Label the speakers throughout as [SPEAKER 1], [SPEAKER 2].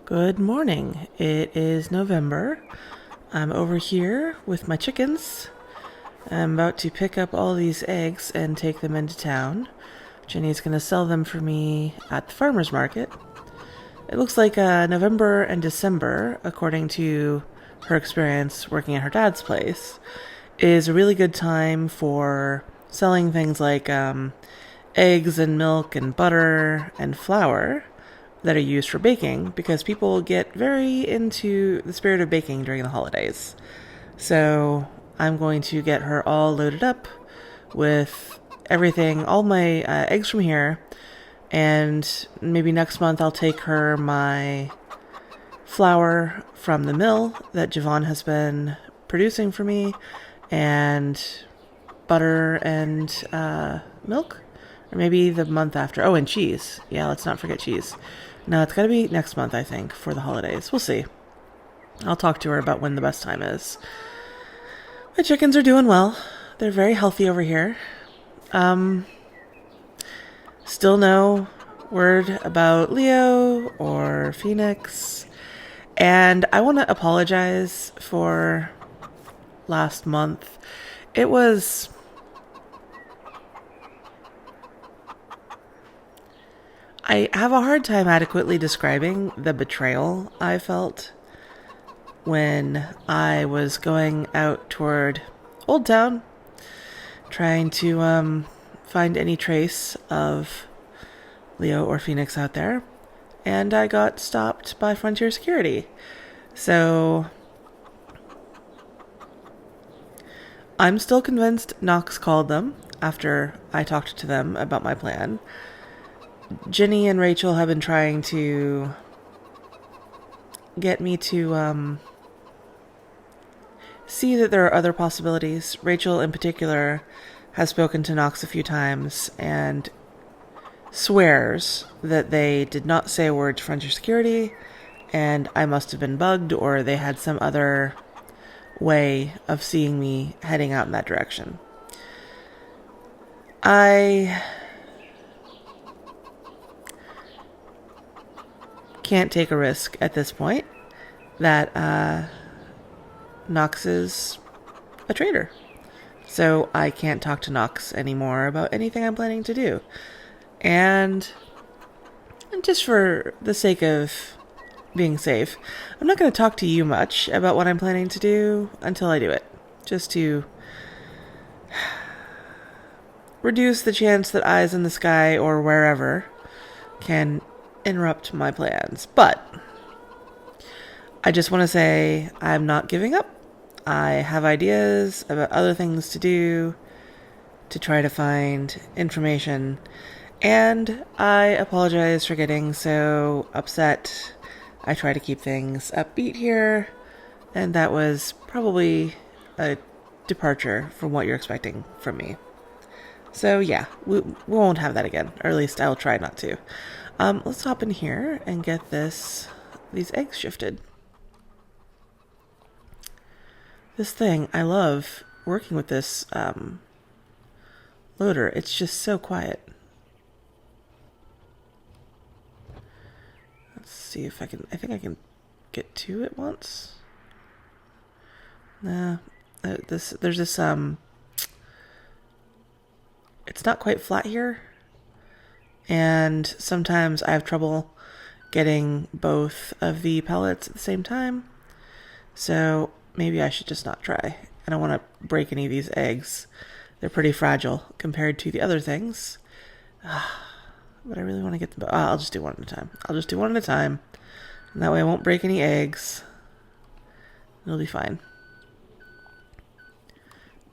[SPEAKER 1] Good morning. It is November. I'm over here with my chickens. I'm about to pick up all these eggs and take them into town. Jenny's going to sell them for me at the farmer's market. It looks like November and December, according to her experience working at her dad's place, is a really good time for selling things like eggs and milk and butter and flour that are used for baking, because people get very into the spirit of baking during the holidays. So I'm going to get her all loaded up with everything, all my eggs from here, and maybe next month I'll take her my flour from the mill that Javon has been producing for me, and butter and milk, or maybe the month after. Oh, and cheese. Yeah, let's not forget cheese. No, it's got to be next month, I think, for the holidays. We'll see. I'll talk to her about when the best time is. My chickens are doing well. They're very healthy over here. Still no word about Leo or Phoenix. And I want to apologize for last month. It was... I have a hard time adequately describing the betrayal I felt when I was going out toward Old Town, trying to find any trace of Leo or Phoenix out there, and I got stopped by Frontier Security. So I'm still convinced Knox called them after I talked to them about my plan. Jenny and Rachel have been trying to get me to see that there are other possibilities. Rachel in particular has spoken to Knox a few times and swears that they did not say a word to Frontier Security, and I must have been bugged, or they had some other way of seeing me heading out in that direction. I can't take a risk at this point that Knox is a traitor. So I can't talk to Knox anymore about anything I'm planning to do. And just for the sake of being safe, I'm not going to talk to you much about what I'm planning to do until I do it. Just to reduce the chance that eyes in the sky or wherever can interrupt my plans. But I just want to say I'm not giving up. I have ideas about other things to do to try to find information, and I apologize for getting so upset. I try to keep things upbeat here, and that was probably a departure from what you're expecting from me. So yeah, we won't have that again, or at least I'll try not to. Let's hop in here and get these eggs shifted. This thing, I love working with this loader. It's just so quiet. Let's see if I think I can get two at once. Nah, there's this, it's not quite flat here. And sometimes I have trouble getting both of the pellets at the same time. So maybe I should just not try. I don't want to break any of these eggs. They're pretty fragile compared to the other things. But I really want to get them. I'll just do one at a time. And that way I won't break any eggs. It'll be fine.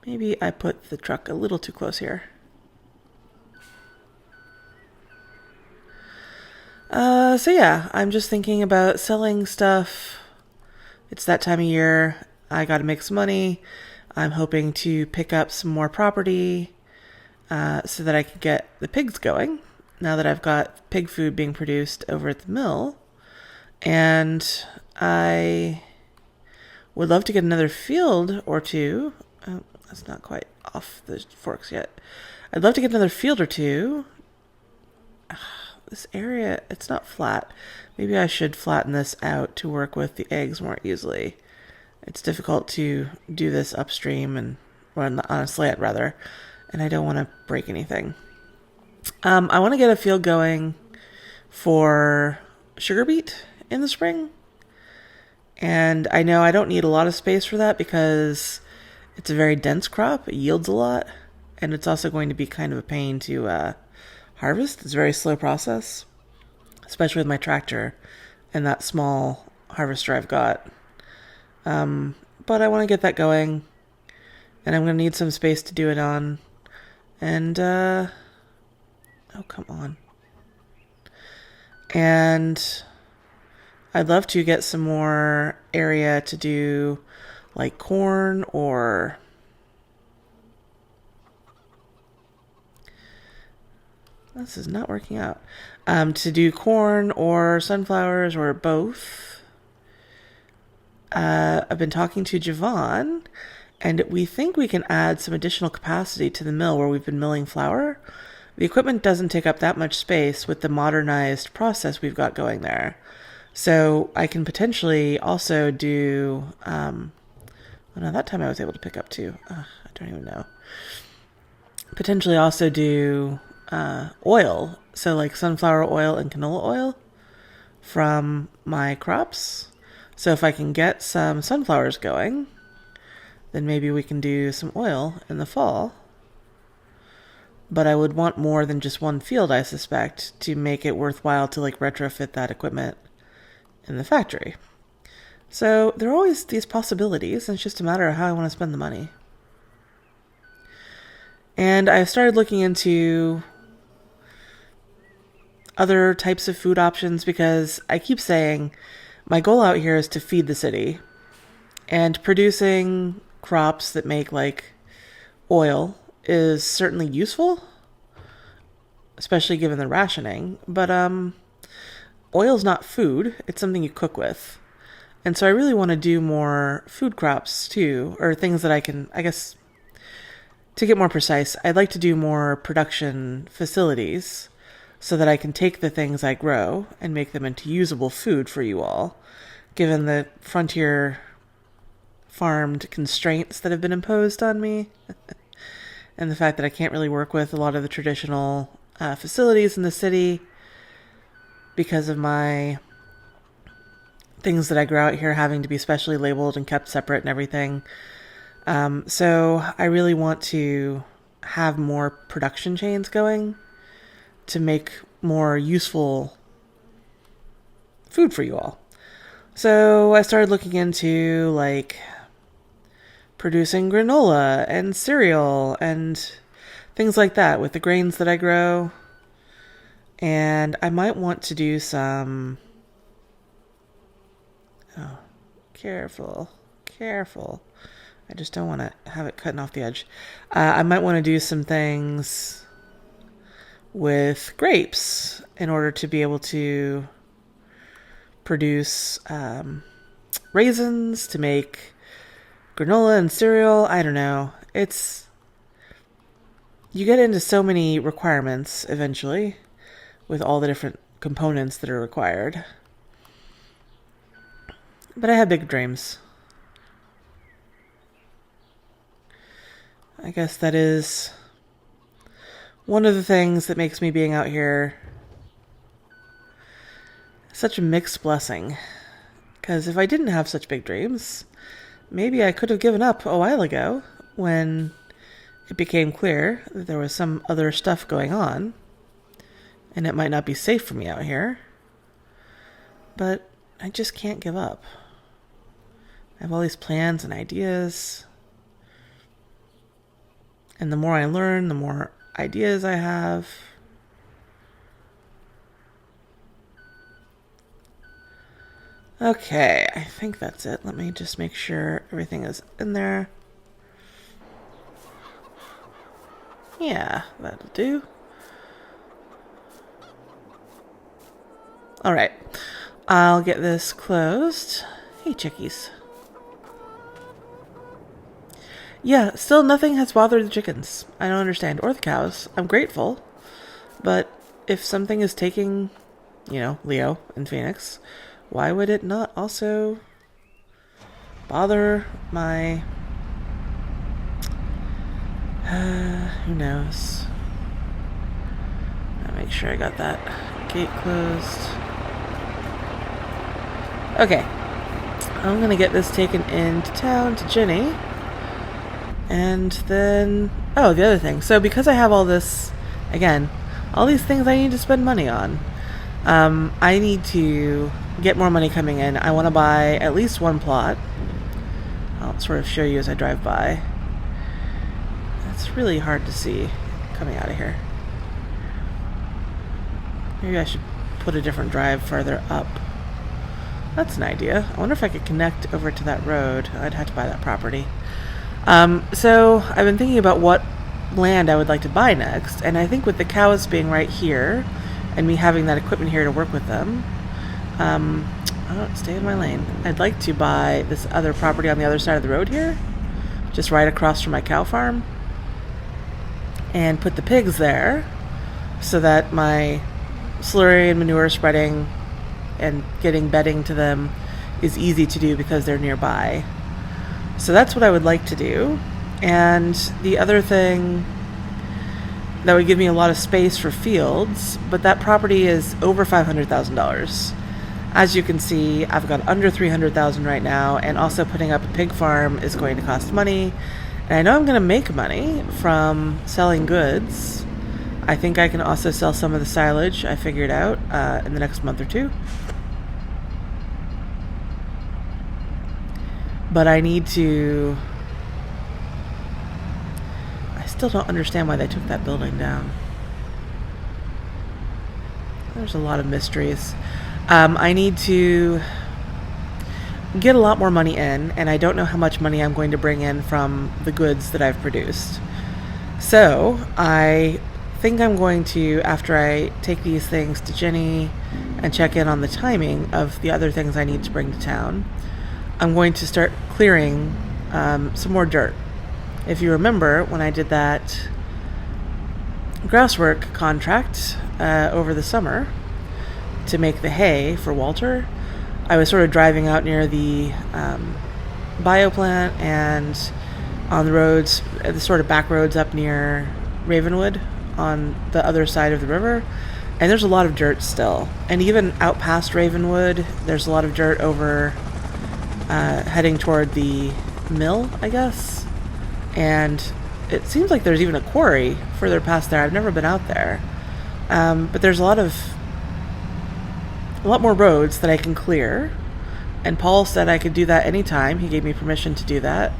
[SPEAKER 1] Maybe I put the truck a little too close here. So yeah, I'm just thinking about selling stuff. It's that time of year. I gotta make some money. I'm hoping to pick up some more property so that I can get the pigs going now that I've got pig food being produced over at the mill. And I would love to get another field or two. Oh, that's not quite off the forks yet. I'd love to get another field or two. This area, it's not flat. Maybe I should flatten this out to work with the eggs more easily. It's difficult to do this upstream and run on a slant rather, and I don't want to break anything. I want to get a field going for sugar beet in the spring. And I know I don't need a lot of space for that because it's a very dense crop. It yields a lot. And it's also going to be kind of a pain to harvest. It's a very slow process, especially with my tractor and that small harvester I've got. But I want to get that going, and I'm going to need some space to do it on. And, oh, come on. And I'd love to get some more area to do like corn or this is not working out. To do corn or sunflowers or both. I've been talking to Javon, and we think we can add some additional capacity to the mill where we've been milling flour. The equipment doesn't take up that much space with the modernized process we've got going there. So I can potentially also do, oh no, that time I was able to pick up two. I don't even know. Potentially also do oil. So like sunflower oil and canola oil from my crops. So if I can get some sunflowers going, then maybe we can do some oil in the fall. But I would want more than just one field, I suspect, to make it worthwhile to like retrofit that equipment in the factory. So there are always these possibilities, and it's just a matter of how I want to spend the money. And I've started looking into other types of food options because I keep saying my goal out here is to feed the city, and producing crops that make like oil is certainly useful, especially given the rationing, but oil's not food, it's something you cook with. And so I really want to do more food crops too, or things that I can, I guess, to get more precise, I'd like to do more production facilities so that I can take the things I grow and make them into usable food for you all, given the frontier farmed constraints that have been imposed on me and the fact that I can't really work with a lot of the traditional facilities in the city because of my things that I grow out here having to be specially labeled and kept separate and everything. So I really want to have more production chains going to make more useful food for you all. So I started looking into like producing granola and cereal and things like that with the grains that I grow. And I might want to do some... Oh, careful. I just don't want to have it cutting off the edge. I might want to do some things with grapes in order to be able to produce raisins to make granola and cereal. I don't know. You get into so many requirements eventually with all the different components that are required. But I have big dreams. I guess that is one of the things that makes me being out here such a mixed blessing. Because if I didn't have such big dreams, maybe I could have given up a while ago when it became clear that there was some other stuff going on and it might not be safe for me out here. But I just can't give up. I have all these plans and ideas. And the more I learn, the more ideas I have. Okay, I think that's it. Let me just make sure everything is in there. Yeah, that'll do. Alright, I'll get this closed. Hey, chickies. Yeah, still nothing has bothered the chickens. I don't understand. Or the cows. I'm grateful. But if something is taking, you know, Leo and Phoenix, why would it not also bother my... who knows? I'll make sure I got that gate closed. Okay. I'm gonna get this taken into town to Jenny. And then... oh, the other thing. So because I have all this... again, all these things I need to spend money on. I need to get more money coming in. I want to buy at least one plot. I'll sort of show you as I drive by. It's really hard to see coming out of here. Maybe I should put a different drive farther up. That's an idea. I wonder if I could connect over to that road. I'd have to buy that property. So I've been thinking about what land I would like to buy next, and I think with the cows being right here and me having that equipment here to work with them, oh, stay in my lane. I'd like to buy this other property on the other side of the road here, just right across from my cow farm, and put the pigs there so that my slurry and manure spreading and getting bedding to them is easy to do because they're nearby. So that's what I would like to do. And the other thing that would give me a lot of space for fields, but that property is over $500,000. As you can see, I've got under $300,000 right now, and also putting up a pig farm is going to cost money. And I know I'm going to make money from selling goods. I think I can also sell some of the silage I figured out in the next month or two. But I need to... I still don't understand why they took that building down. There's a lot of mysteries. I need to get a lot more money in, and I don't know how much money I'm going to bring in from the goods that I've produced. So I think I'm going to, after I take these things to Jenny and check in on the timing of the other things I need to bring to town, I'm going to start clearing some more dirt. If you remember, when I did that grousework contract over the summer to make the hay for Walter, I was sort of driving out near the bioplant and on the roads, the sort of back roads up near Ravenwood on the other side of the river, and there's a lot of dirt still. And even out past Ravenwood, there's a lot of dirt over heading toward the mill, I guess. And it seems like there's even a quarry further past there. I've never been out there. But there's a lot more roads that I can clear. And Paul said I could do that anytime. He gave me permission to do that.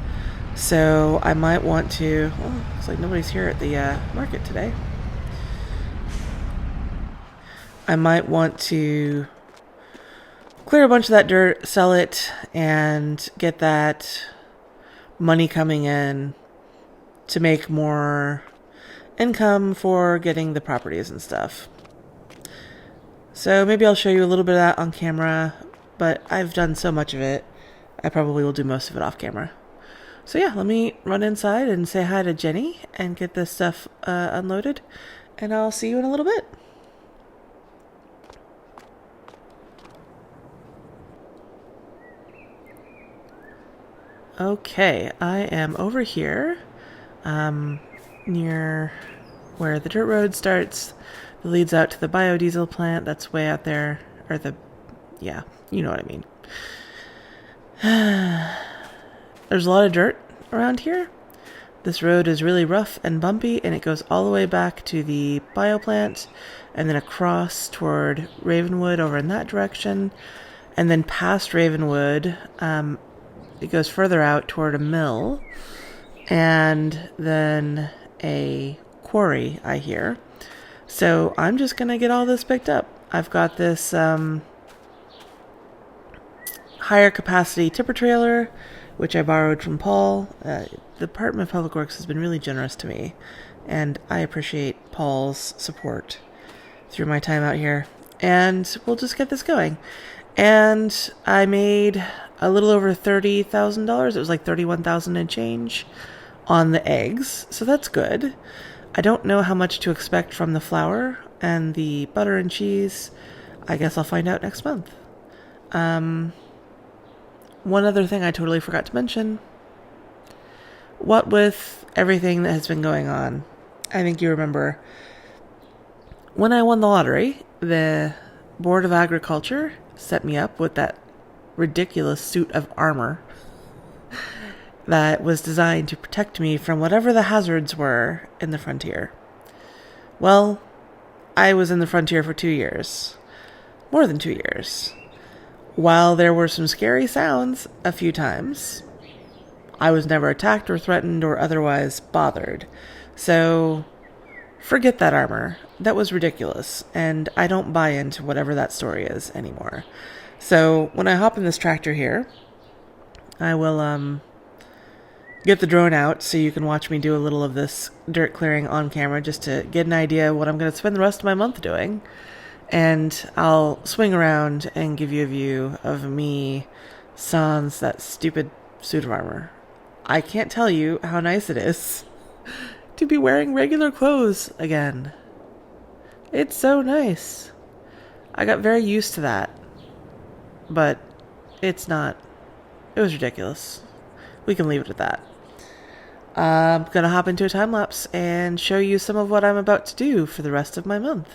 [SPEAKER 1] So I might want to... well, looks like nobody's here at the market today. I might want to clear a bunch of that dirt, sell it, and get that money coming in to make more income for getting the properties and stuff. So maybe I'll show you a little bit of that on camera, but I've done so much of it, I probably will do most of it off camera. So yeah, let me run inside and say hi to Jenny and get this stuff unloaded, and I'll see you in a little bit. Okay, I am over here, near where the dirt road starts. It leads out to the biodiesel plant that's way out there, or yeah, you know what I mean. There's a lot of dirt around here. This road is really rough and bumpy, and it goes all the way back to the bioplant, and then across toward Ravenwood over in that direction, and then past Ravenwood, it goes further out toward a mill, and then a quarry, I hear. So I'm just going to get all this picked up. I've got this higher capacity tipper trailer, which I borrowed from Paul. The Department of Public Works has been really generous to me, and I appreciate Paul's support through my time out here. And we'll just get this going. And I made a little over $30,000. It was like $31,000 and change on the eggs, so that's good. I don't know how much to expect from the flour and the butter and cheese. I guess I'll find out next month. One other thing I totally forgot to mention. What with everything that has been going on, I think you remember when I won the lottery, the Board of Agriculture set me up with that ridiculous suit of armor that was designed to protect me from whatever the hazards were in the frontier. Well, I was in the frontier for 2 years. More than 2 years. While there were some scary sounds a few times, I was never attacked or threatened or otherwise bothered. So, forget that armor. That was ridiculous, and I don't buy into whatever that story is anymore. So, when I hop in this tractor here, I will, get the drone out so you can watch me do a little of this dirt clearing on camera just to get an idea of what I'm going to spend the rest of my month doing. And I'll swing around and give you a view of me sans that stupid suit of armor. I can't tell you how nice it is to be wearing regular clothes again. It's so nice. I got very used to that. But it's not. It was ridiculous. We can leave it at that. I'm going to hop into a time lapse and show you some of what I'm about to do for the rest of my month.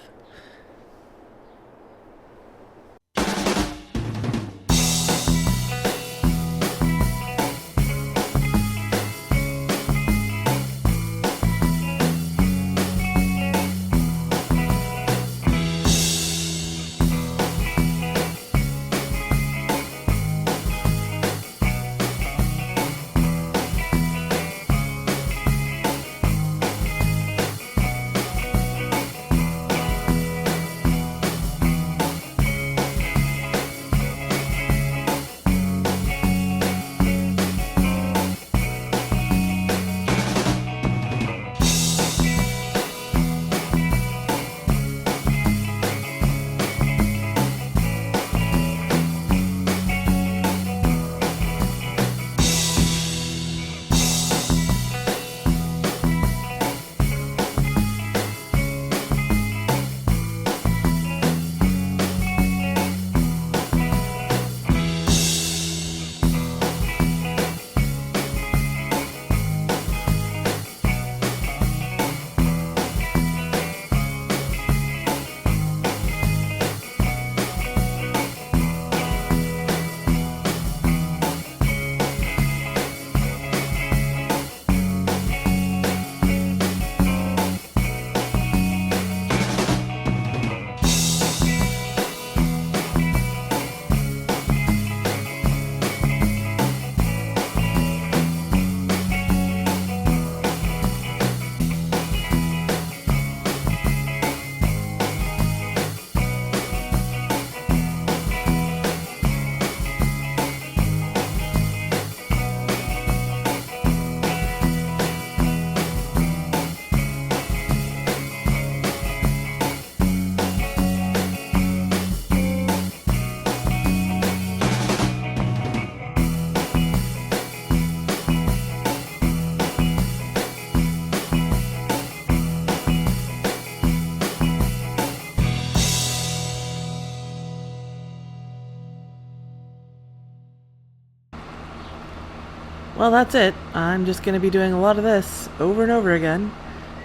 [SPEAKER 1] Well, that's it. I'm just going to be doing a lot of this over and over again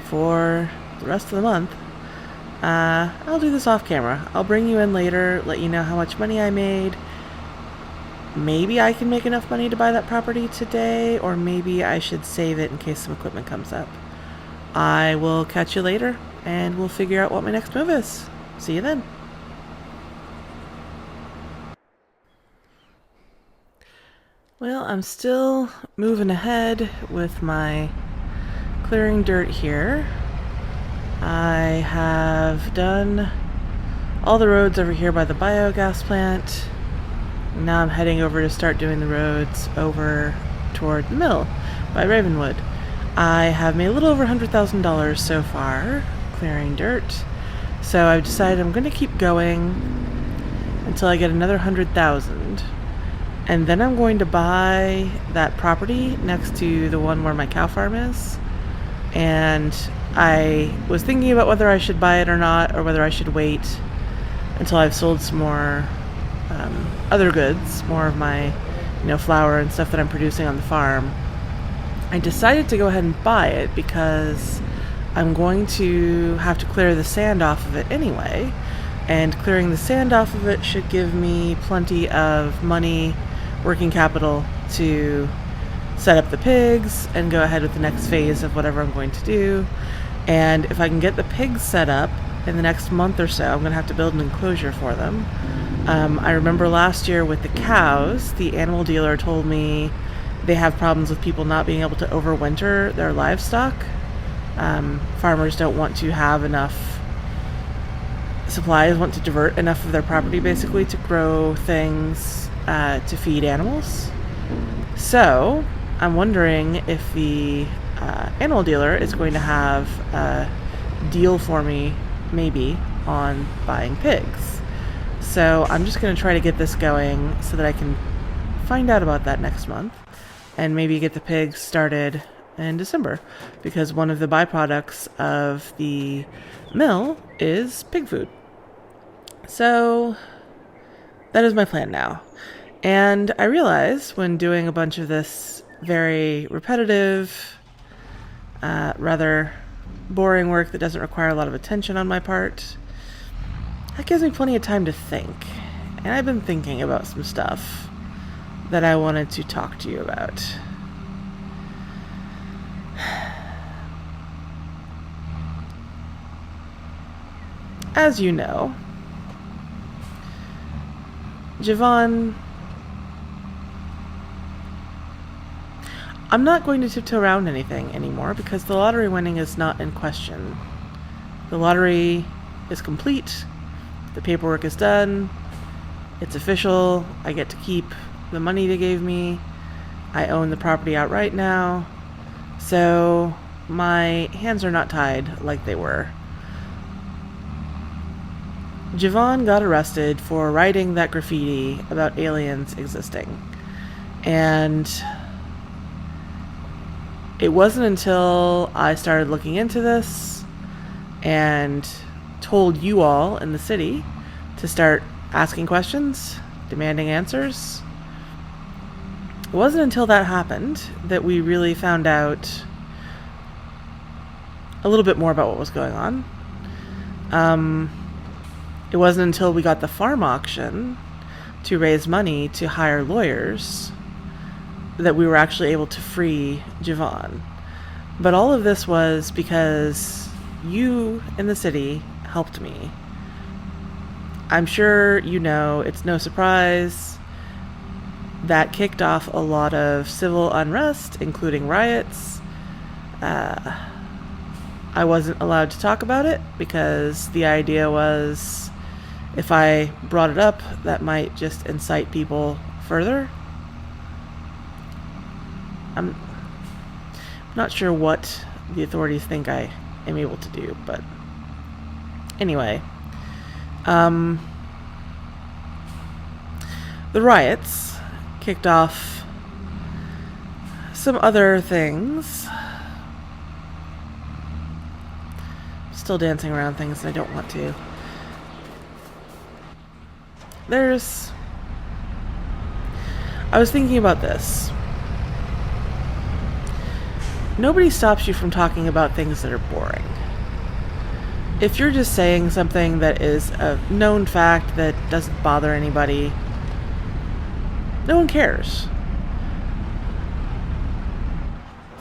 [SPEAKER 1] for the rest of the month. I'll do this off camera. I'll bring you in later, let you know how much money I made. Maybe I can make enough money to buy that property today, or maybe I should save it in case some equipment comes up. I will catch you later, and we'll figure out what my next move is. See you then. Well, I'm still moving ahead with my clearing dirt here. I have done all the roads over here by the biogas plant. Now I'm heading over to start doing the roads over toward the mill by Ravenwood. I have made a little over $100,000 so far clearing dirt, so I've decided I'm going to keep going until I get another 100,000, and then I'm going to buy that property next to the one where my cow farm is. And I was thinking about whether I should buy it or not, or whether I should wait until I've sold some more other goods, more of my, flour and stuff that I'm producing on the farm. I decided to go ahead and buy it because I'm going to have to clear the sand off of it anyway, and clearing the sand off of it should give me plenty of money, working capital, to set up the pigs and go ahead with the next phase of whatever I'm going to do. And if I can get the pigs set up in the next month or so, I'm going to have to build an enclosure for them. I remember last year with the cows, the animal dealer told me they have problems with people not being able to overwinter their livestock. Farmers don't want to have enough supplies, want to divert enough of their property basically to grow things to feed animals. So I'm wondering if the animal dealer is going to have a deal for me, maybe, on buying pigs. So I'm just going to try to get this going so that I can find out about that next month and maybe get the pigs started in December, because one of the byproducts of the mill is pig food. So that is my plan now. And I realize when doing a bunch of this very repetitive, rather boring work that doesn't require a lot of attention on my part, that gives me plenty of time to think. And I've been thinking about some stuff that I wanted to talk to you about. As you know, Javon, I'm not going to tiptoe around anything anymore because the lottery winning is not in question. The lottery is complete. The paperwork is done. It's official. I get to keep the money they gave me. I own the property outright now. So my hands are not tied like they were. Javon got arrested for writing that graffiti about aliens existing. And it wasn't until I started looking into this and told you all in the city to start asking questions, demanding answers. It wasn't until that happened that we really found out a little bit more about what was going on. It wasn't until we got the farm auction to raise money to hire lawyers that we were actually able to free Javon. But all of this was because you in the city helped me. I'm sure you know, it's no surprise, that kicked off a lot of civil unrest, including riots. I wasn't allowed to talk about it because the idea was if I brought it up, that might just incite people further. I'm not sure what the authorities think I am able to do, but anyway. The riots kicked off some other things. Still dancing around things I don't want to. I was thinking about this. Nobody stops you from talking about things that are boring. If you're just saying something that is a known fact that doesn't bother anybody, no one cares.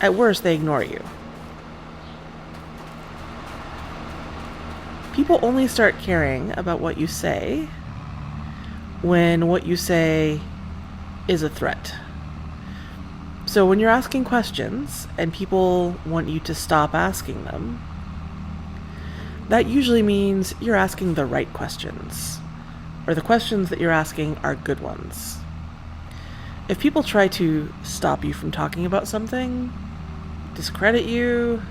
[SPEAKER 1] At worst, they ignore you. People only start caring about what you say when what you say is a threat. So when you're asking questions and people want you to stop asking them, that usually means you're asking the right questions, or the questions that you're asking are good ones. if people try to stop you from talking about something, discredit you,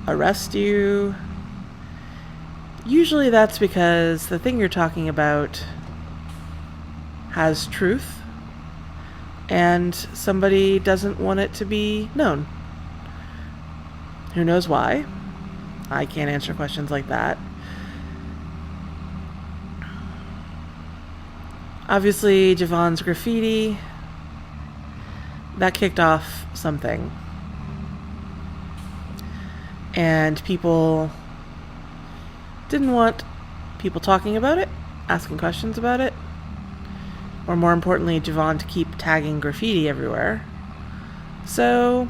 [SPEAKER 1] arrest you, usually that's because the thing you're talking about has truth and somebody doesn't want it to be known. Who knows why? I can't answer questions like that. Obviously, Javon's graffiti, that kicked off something. And people didn't want people talking about it, asking questions about it, or more importantly, Javon to keep tagging graffiti everywhere. So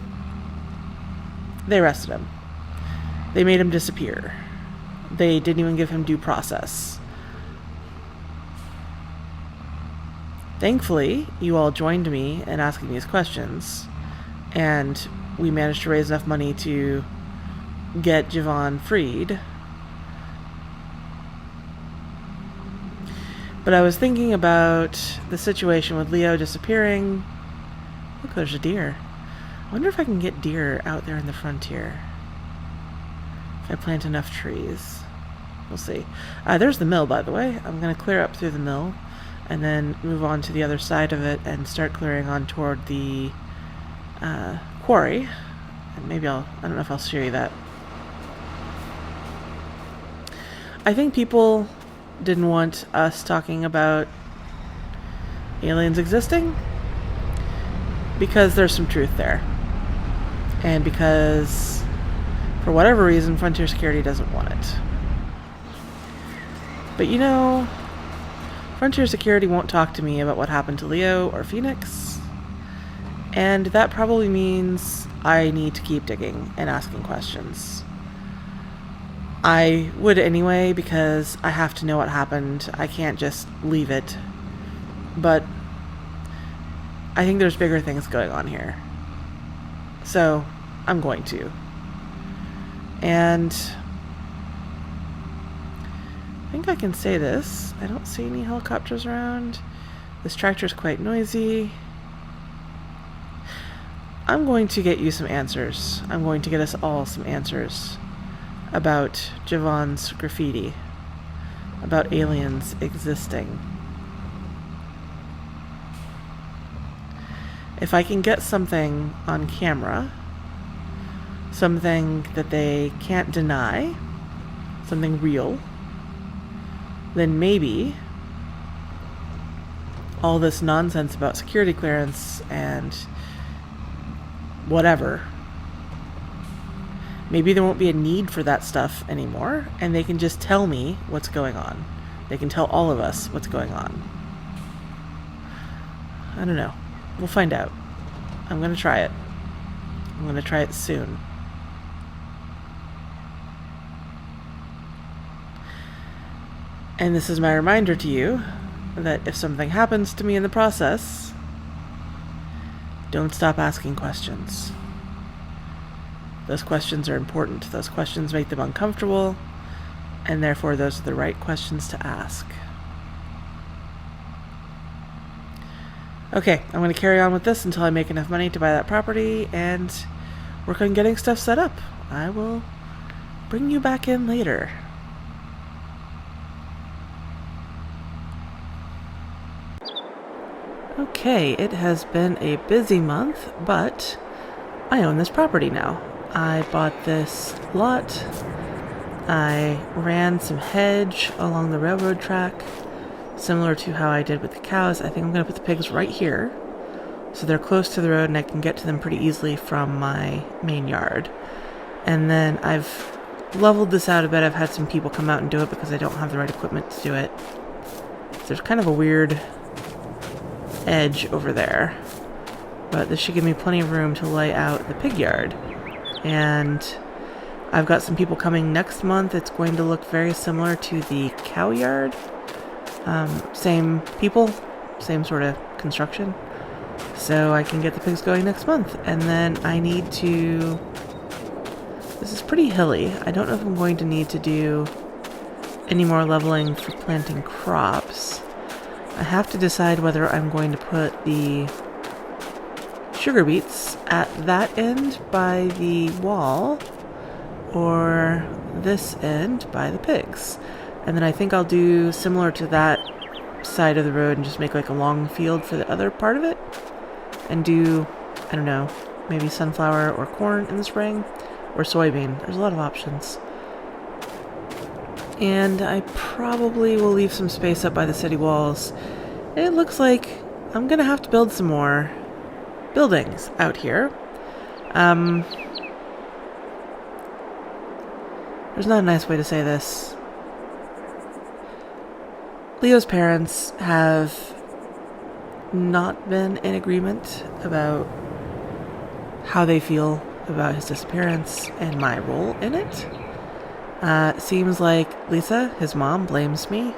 [SPEAKER 1] they arrested him. They made him disappear. They didn't even give him due process. Thankfully, you all joined me in asking these questions, and we managed to raise enough money to get Javon freed. But I was thinking about the situation with Leo disappearing. Look, there's a deer. I wonder if I can get deer out there in the frontier. If I plant enough trees. We'll see. There's the mill, by the way. I'm going to clear up through the mill and then move on to the other side of it and start clearing on toward the quarry. And maybe I don't know if I'll show you that. I think people didn't want us talking about aliens existing because there's some truth there. And because, for whatever reason, Frontier Security doesn't want it. But you know, Frontier Security won't talk to me about what happened to Leo or Phoenix. And that probably means I need to keep digging and asking questions. I would anyway, because I have to know what happened. I can't just leave it. But I think there's bigger things going on here. So I'm going to. And I think I can say this. I don't see any helicopters around. This tractor's quite noisy. I'm going to get you some answers. I'm going to get us all some answers about Javon's graffiti, about aliens existing. If I can get something on camera, something that they can't deny, something real, then maybe all this nonsense about security clearance and whatever, maybe there won't be a need for that stuff anymore, and they can just tell me what's going on. They can tell all of us what's going on. I don't know. We'll find out. I'm going to try it. I'm going to try it soon. And this is my reminder to you that if something happens to me in the process, don't stop asking questions. Those questions are important. Those questions make them uncomfortable, and therefore those are the right questions to ask. Okay, I'm going to carry on with this until I make enough money to buy that property and work on getting stuff set up. I will bring you back in later. Okay, it has been a busy month, but I own this property now. I bought this lot. I ran some hedge along the railroad track, similar to how I did with the cows. I think I'm going to put the pigs right here, so they're close to the road and I can get to them pretty easily from my main yard. And then I've leveled this out a bit. I've had some people come out and do it because I don't have the right equipment to do it. There's kind of a weird edge over there, but this should give me plenty of room to lay out the pig yard. And I've got some people coming next month. It's going to look very similar to the cow yard. Same people, same sort of construction. So I can get the pigs going next month. And then I need to... This is pretty hilly. I don't know if I'm going to need to do any more leveling for planting crops. I have to decide whether I'm going to put the sugar beets at that end by the wall or this end by the pigs. And then I think I'll do similar to that side of the road and just make like a long field for the other part of it. And do, I don't know, maybe sunflower or corn in the spring or soybean. There's a lot of options. And I probably will leave some space up by the city walls. It looks like I'm gonna have to build some more buildings out here. There's not a nice way to say this. Leo's parents have not been in agreement about how they feel about his disappearance and my role in it. Seems like Lisa, his mom, blames me.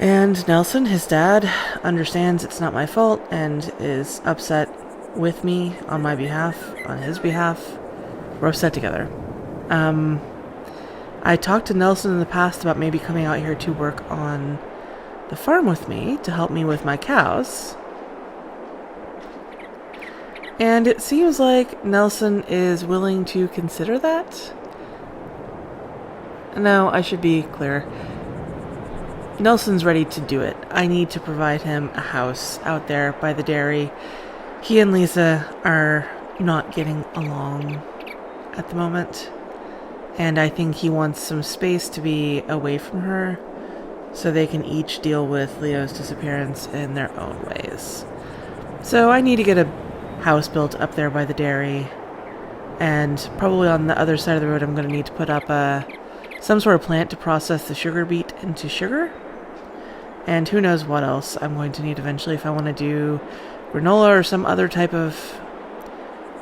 [SPEAKER 1] And Nelson, his dad, understands it's not my fault and is upset with me on my behalf, on his behalf. We're upset together. I talked to Nelson in the past about maybe coming out here to work on the farm with me to help me with my cows. And it seems like Nelson is willing to consider that. No, I should be clear. Nelson's ready to do it. I need to provide him a house out there by the dairy. He and Lisa are not getting along at the moment. And I think he wants some space to be away from her so they can each deal with Leo's disappearance in their own ways. So I need to get a house built up there by the dairy. And probably on the other side of the road I'm going to need to put up some sort of plant to process the sugar beet into sugar. And who knows what else I'm going to need eventually if I want to do granola or some other type of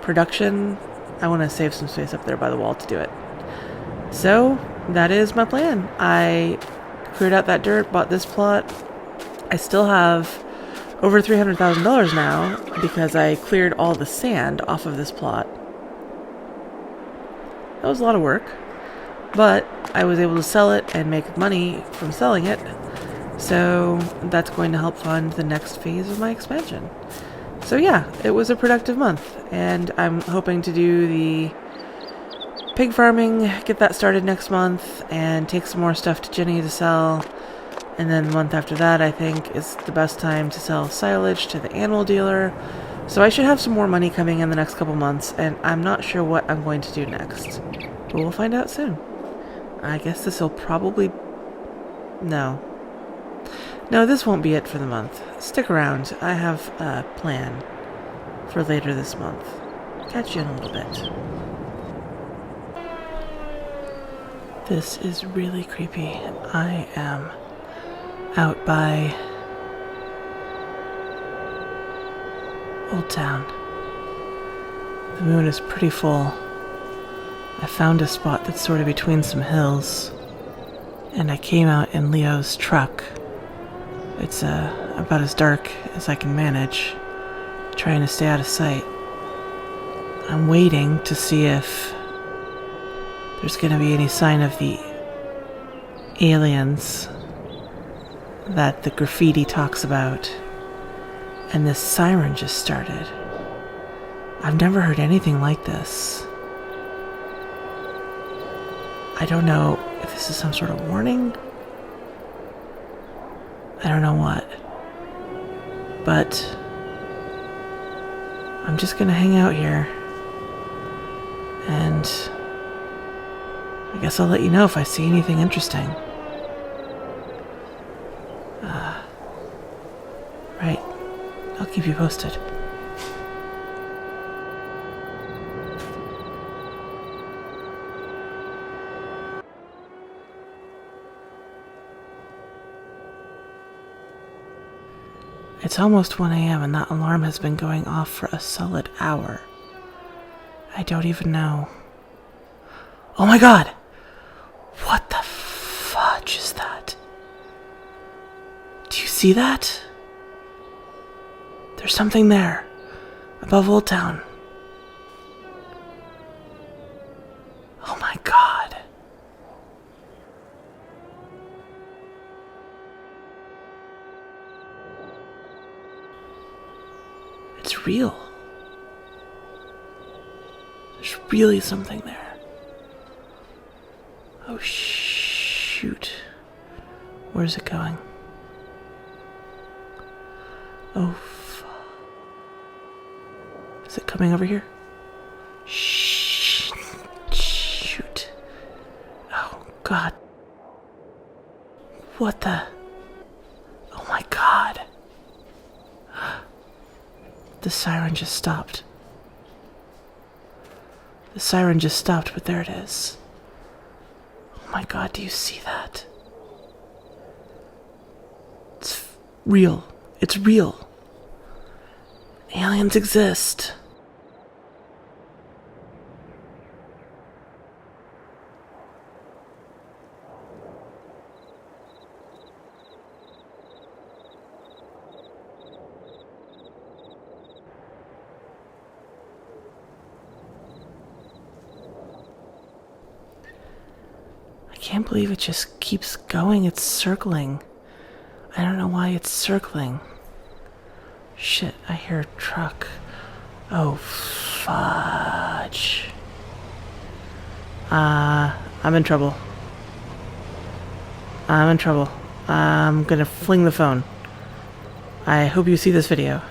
[SPEAKER 1] production. I want to save some space up there by the wall to do it. So that is my plan. I cleared out that dirt, bought this plot. I still have over $300,000 now because I cleared all the sand off of this plot. That was a lot of work, but I was able to sell it and make money from selling it. So that's going to help fund the next phase of my expansion. So yeah, it was a productive month, and I'm hoping to do the pig farming, get that started next month, and take some more stuff to Jenny to sell. And then the month after that, I think, is the best time to sell silage to the animal dealer. So I should have some more money coming in the next couple months, and I'm not sure what I'm going to do next. But we'll find out soon. I guess this will probably... No, this won't be it for the month. Stick around. I have a plan for later this month. Catch you in a little bit. This is really creepy. I am out by Old Town. The moon is pretty full. I found a spot that's sort of between some hills, and I came out in Leo's truck. It's about as dark as I can manage, trying to stay out of sight. I'm waiting to see if there's going to be any sign of the aliens that the graffiti talks about. And this siren just started. I've never heard anything like this. I don't know if this is some sort of warning. I don't know what. But I'm just going to hang out here. And I guess I'll let you know if I see anything interesting. Right. I'll keep you posted. It's almost 1 a.m. and that alarm has been going off for a solid hour. I don't even know. Oh my god! What the fudge is that? Do you see that? There's something there, above Old Town. Oh my god. It's It's real. There's really something there. Oh, shoot. Where's it going? Oh, is it coming over here? Shoot. Oh, God. What the? Oh, my God. The siren just stopped. The siren just stopped, but there it is. Oh my God, do you see that? It's real. It's real. Aliens exist. I can't believe it just keeps going. It's circling. I don't know why it's circling. Shit, I hear a truck. Oh, fudge. I'm in trouble. I'm gonna fling the phone. I hope you see this video.